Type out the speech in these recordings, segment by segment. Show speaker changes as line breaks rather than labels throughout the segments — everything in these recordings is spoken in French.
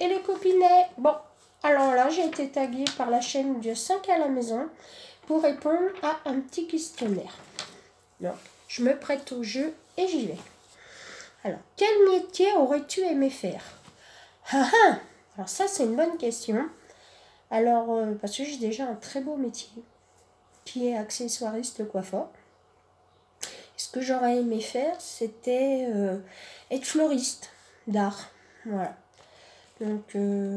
et les copinets. Bon, alors là, j'ai été taguée par la chaîne de 5 à la maison pour répondre à un petit questionnaire. Donc, je me prête au jeu et j'y vais. Alors, quel métier aurais-tu aimé faire? Ah ah! Alors ça, c'est une bonne question. Alors, parce que j'ai déjà un très beau métier, qui est accessoiriste coiffeur. Ce que j'aurais aimé faire, c'était être fleuriste d'art. Voilà. Donc,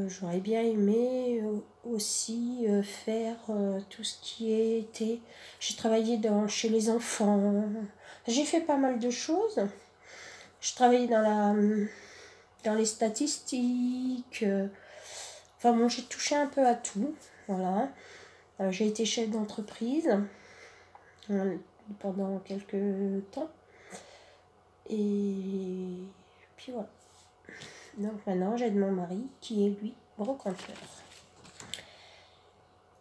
j'aurais bien aimé aussi faire tout ce qui était... J'ai travaillé chez les enfants. J'ai fait pas mal de choses. Je travaillais dans les statistiques. Enfin bon, j'ai touché un peu à tout. Voilà. J'ai été chef d'entreprise pendant quelques temps. Et puis voilà. Donc maintenant, j'aide mon mari qui est lui brocanteur.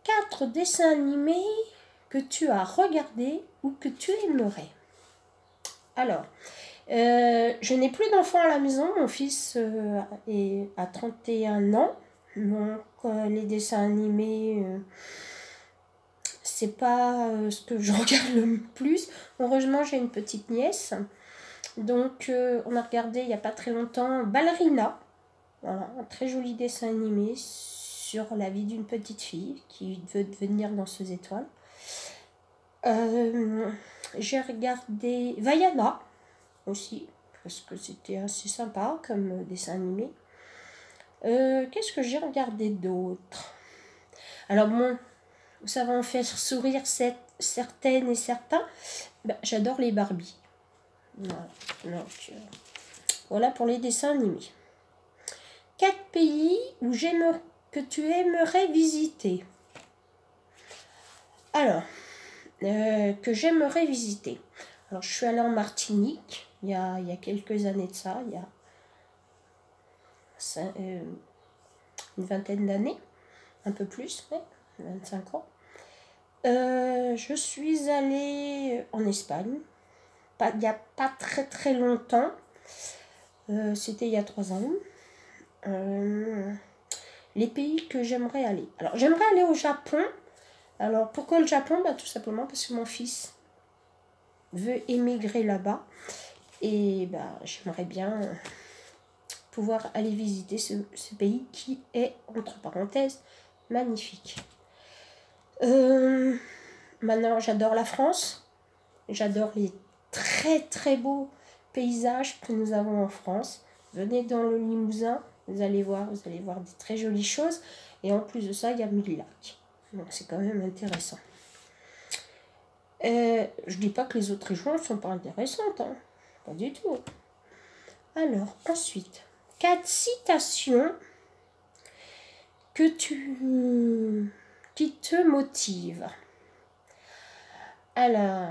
4 dessins animés que tu as regardés ou que tu aimerais. Alors, je n'ai plus d'enfants à la maison. Mon fils a 31 ans. Donc, les dessins animés, c'est pas ce que je regarde le plus. Heureusement, j'ai une petite nièce. Donc, on a regardé il n'y a pas très longtemps Ballerina. Voilà, un très joli dessin animé sur la vie d'une petite fille qui veut devenir danseuse étoile. J'ai regardé Vaiana aussi, parce que c'était assez sympa comme dessin animé. Qu'est-ce que j'ai regardé d'autre? Alors bon, ça va en faire sourire certaines et certains. Ben, j'adore les Barbie. Voilà, donc, voilà pour les dessins animés. 4 pays que tu aimerais visiter. Alors, que j'aimerais visiter. Alors, je suis allée en Martinique il y a quelques années de ça, il y a une vingtaine d'années, un peu plus, ouais, 25 ans. Je suis allée en Espagne, il n'y a pas très très longtemps, c'était il y a 3 ans. Les pays que j'aimerais aller. Alors, j'aimerais aller au Japon. Alors, pourquoi le Japon? Bah, tout simplement parce que mon fils veut émigrer là-bas. Et bah, j'aimerais bien pouvoir aller visiter ce pays qui est, entre parenthèses, magnifique. Maintenant, j'adore la France. J'adore les très très beaux paysages que nous avons en France. Venez dans le Limousin, vous allez voir des très jolies choses. Et en plus de ça, il y a 1000 lacs. Donc c'est quand même intéressant. Je dis pas que les autres régions ne sont pas intéressantes. Hein. Pas du tout. Alors, ensuite, 4 citations qui te motivent. Alors,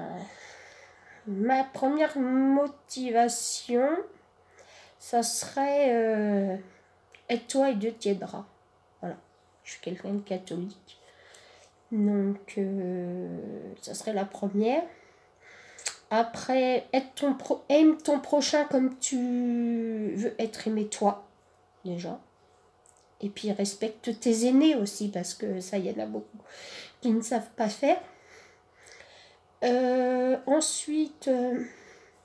ma première motivation, ça serait aide-toi et Dieu t'aidera. Voilà, je suis quelqu'un de catholique. Donc, ça serait la première. Après, aime ton prochain comme tu veux être aimé toi, déjà. Et puis, respecte tes aînés aussi, parce que ça, il y en a beaucoup qui ne savent pas faire. Ensuite,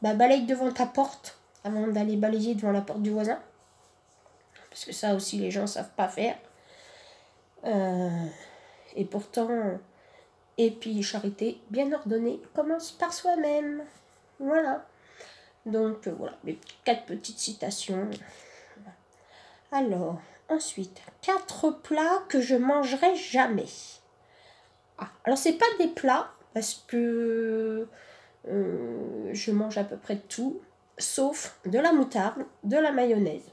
balaye devant ta porte avant d'aller balayer devant la porte du voisin. Parce que ça aussi, les gens ne savent pas faire. Et pourtant, et puis charité bien ordonnée commence par soi-même. Voilà. Donc, voilà, mes 4 petites citations. Alors, ensuite, 4 plats que je mangerai jamais. Ah, alors, c'est pas des plats, parce que je mange à peu près tout, sauf de la moutarde, de la mayonnaise,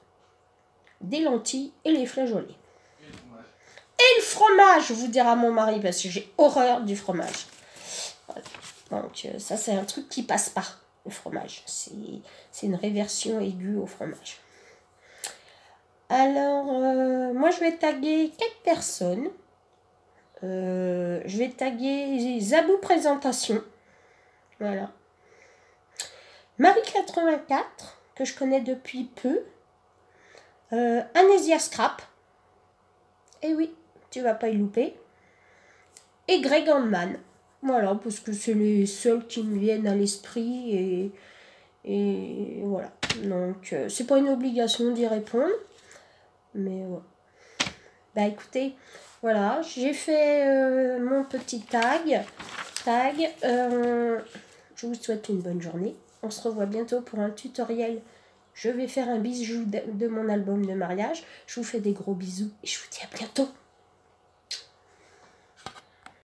des lentilles et les flageolets. Et le fromage, vous dira mon mari, parce que j'ai horreur du fromage. Voilà. Donc ça, c'est un truc qui passe pas, le fromage. C'est une réversion aiguë au fromage. Alors, moi, je vais taguer 4 personnes. Je vais taguer Zabou Présentation. Voilà. Marie 84, que je connais depuis peu. Anesia Scrap. Et oui, tu vas pas y louper. Et Greg Handman. Voilà, parce que c'est les seuls qui me viennent à l'esprit. Et voilà. Donc, c'est pas une obligation d'y répondre. Mais ouais. Bah écoutez, voilà, j'ai fait mon petit tag. Je vous souhaite une bonne journée. On se revoit bientôt pour un tutoriel. Je vais faire un bisou de mon album de mariage. Je vous fais des gros bisous et je vous dis à bientôt.